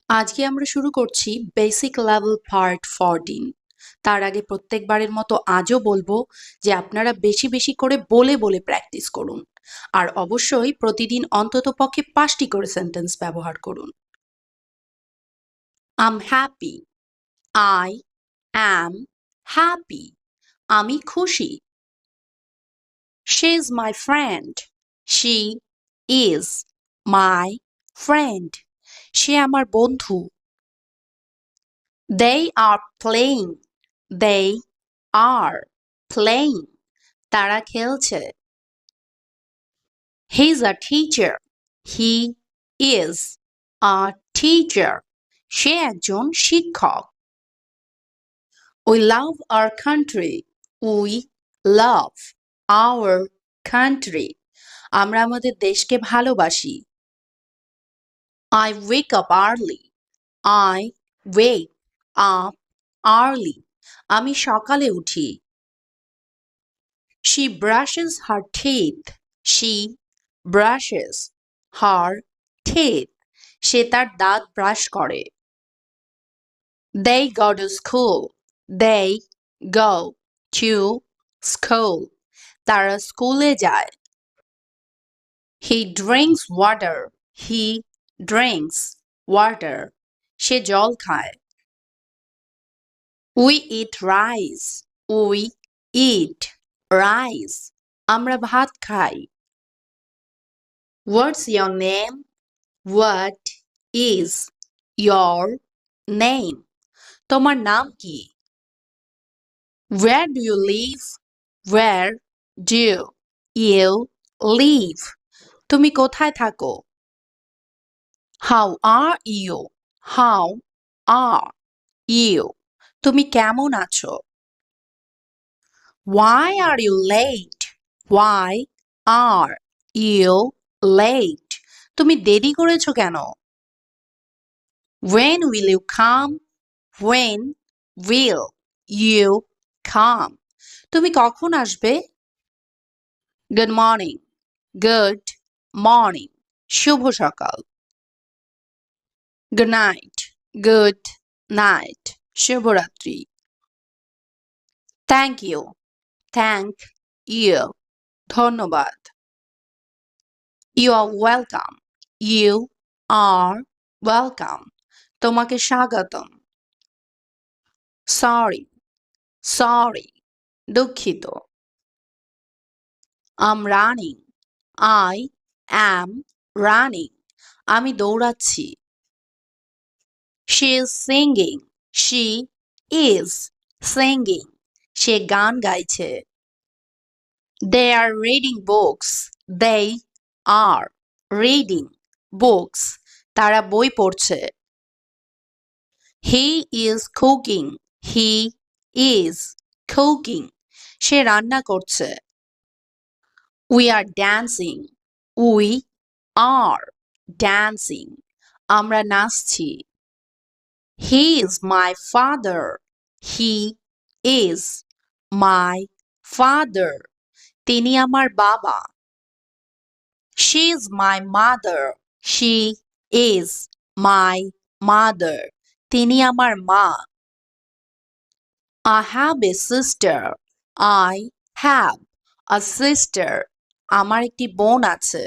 আজকে আমরা শুরু করছি বেসিক লেভেল পার্ট 14। তার আগে প্রত্যেকবারের মতো আজও বলবো যে আপনারা বেশি বেশি করে বলে বলে প্র্যাকটিস করুন, আর অবশ্যই প্রতিদিন অন্ততপক্ষে 5টি করে সেন্টেন্স ব্যবহার করুন। Am happy, I am happy, আমি খুশি। She is my friend, she is my friend, সে আমার বন্ধু। They are playing. They are playing. তারা খেলছে। He is a teacher. He is a teacher. সে একজন শিক্ষক। We love our country. We love our country. আমরা আমাদের দেশকে ভালোবাসি। I wake up early. I wake up early. আমি সকালে উঠি। She brushes her teeth. She brushes her teeth. সে তার দাঁত ব্রাশ করে। They go to school. They go to school. তারা স্কুলে যায়। He drinks water. He drinks water. সে জল খায়। We eat rice. We eat rice. আমরা ভাত খাই। What's your name? What is your name? তোমার নাম কি? Where do you live? Where do you live? তুমি কোথায় থাকো? How are you? How are you? তুমি কেমন আছো? Why are you late? Why are you late? তুমি দেরি করেছো কেন? When will you come? When will you come? তুমি কখন আসবে? Good morning. Good morning. শুভ সকাল। Good night. Good night. শুভরাত্রি। Thank you. Thank you. ধন্যবাদ। You are welcome. You are welcome. তোমাকে স্বাগতম। Sorry. Sorry. দুঃখিত। I'm running. I am running. আমি দৌড়াচ্ছি। She is singing. She is singing. সে গান গাইছে। They are reading books. They are reading books. তারা বই পড়ছে। He is cooking. He is cooking. সে রান্না করছে। We are dancing. We are dancing. আমরা নাচছি। He is my father. He is my father. তিনি আমার বাবা। She is my mother. She is my mother. তিনি আমার মা। I have a sister. I have a sister. আমার একটি বোন আছে।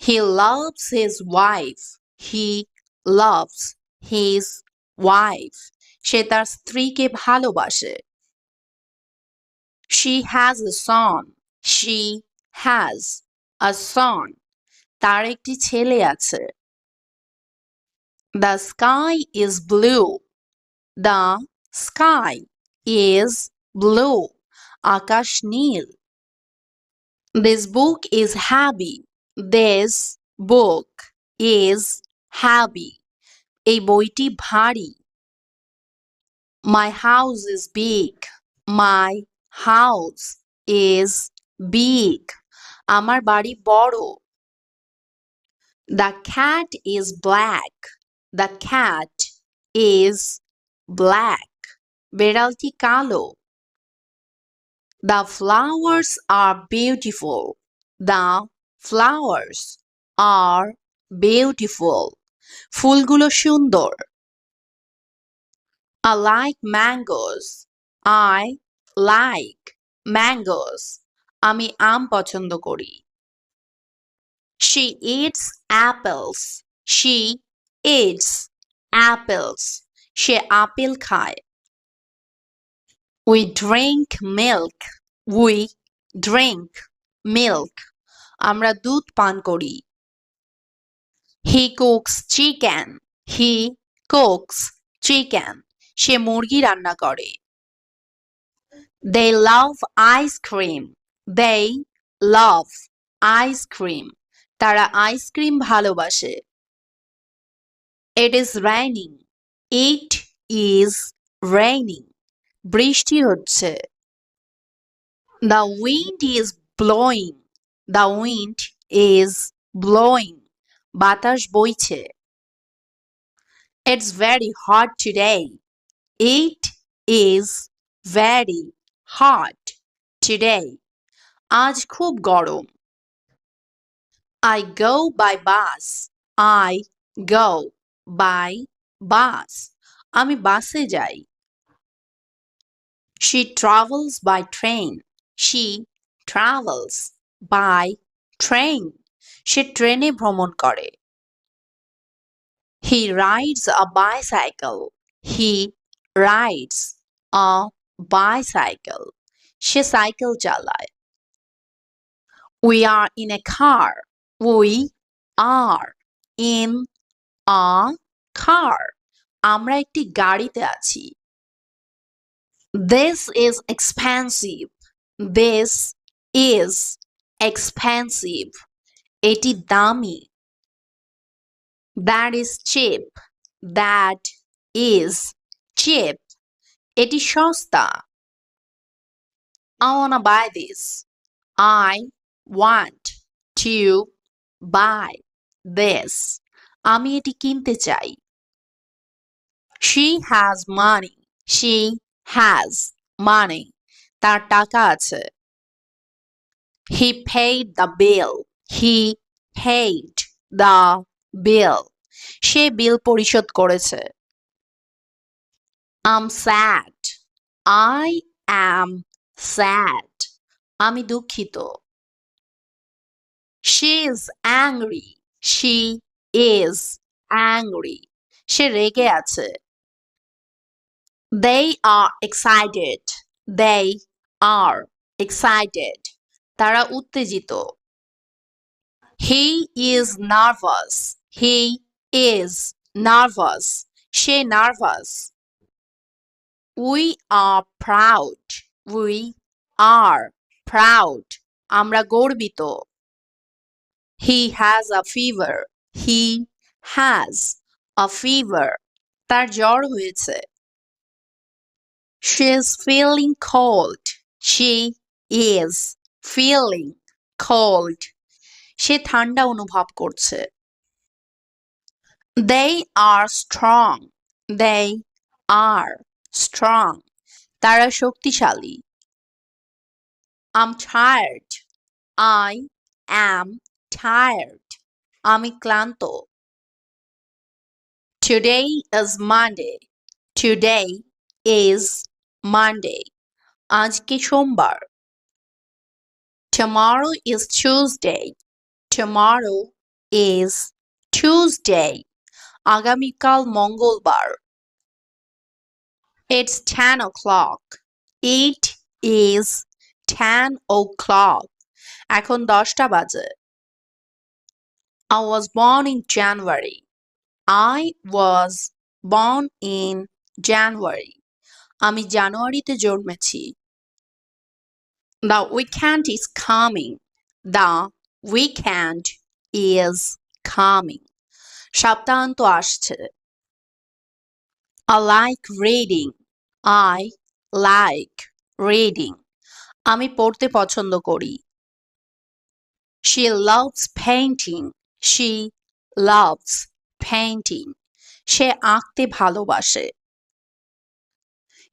He loves his wife. He loves his wife. সে তার স্ত্রীকে ভালোবাসে। She has a son. She has a son. তার একটি ছেলে আছে। The sky is blue. The sky is blue. Akash Neil. This book is heavy. This book is heavy. এই বইটি ভারী। My house is big. My house is big. আমার বাড়ি বড়। The cat is black. The cat is black. বেড়ালটি কালো। The flowers are beautiful. The flowers are beautiful. ফুলগুলো সুন্দর। I like mangoes. I like mangoes. আমি আম পছন্দ করি। She eats apples. She eats apples. Say apple খায়। We drink milk. We drink milk. আমরা দুধ পান করি। He cooks chicken. He cooks chicken. সে মুরগি রান্না করে। They love ice cream. They love ice cream. তারা আইসক্রিম ভালোবাসে। It is raining. It is raining. বৃষ্টি হচ্ছে। The wind is blowing. The wind is blowing. বাতাস বইছে। It's very hot today. It is very hot today. আজ খুব গরম। I go by bus. I go by bus. আমি বাসে যাই। She travels by train. She travels by train. সে ট্রেনে ভ্রমণ করে। He rides a bicycle. He rides a bicycle. Say cycle চালায়। We are in a car. We are in a car. আমরা একটি গাড়িতে আছি। This is expensive. This is expensive. এটি দামি। That is cheap. That is cheap. এটি সস্তা। I wanna buy this. I want to buy this. আমি এটি কিনতে চাই। She has money. She has money. তার টাকা আছে। He paid the bill. He paid the bill. সে বিল পরিশোধ করেছে। I'm sad. I am sad. আমি দুঃখিত। She is angry. She is angry. সে রেগে আছে। They are excited. They are excited. তারা উত্তেজিত। He is nervous. He is nervous. Say nervous. We are proud. We are proud. আমরা গর্বিত। He has a fever. He has a fever. তার জ্বর হয়েছে। She is feeling cold. She is feeling cold. সে ঠান্ডা অনুভব করছে। They are strong. They are strong. তারা শক্তিশালী। I'm tired. I am tired. আমি ক্লান্ত। Today is Monday. Today is Monday. আজকে সোমবার। Tomorrow is Tuesday. Tomorrow is Tuesday. আগামীকাল মঙ্গলবার। It's 10 o'clock. It is 10 o'clock. এখন 10টা বাজে। I was born in January. I was born in January. আমি জানুয়ারিতে জন্মেছি। The weekend is coming. The weekend is coming. সপ্তাহান্ত আসছে। I like reading. I like reading. আমি পড়তে পছন্দ করি। She loves painting. She loves painting. সে আঁকতে ভালোবাসে।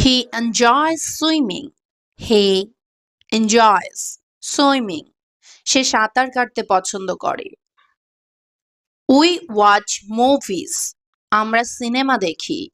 He enjoys swimming. He enjoys swimming. সে সাঁতার কাটতে পছন্দ করে। We watch movies. আমরা সিনেমা দেখি।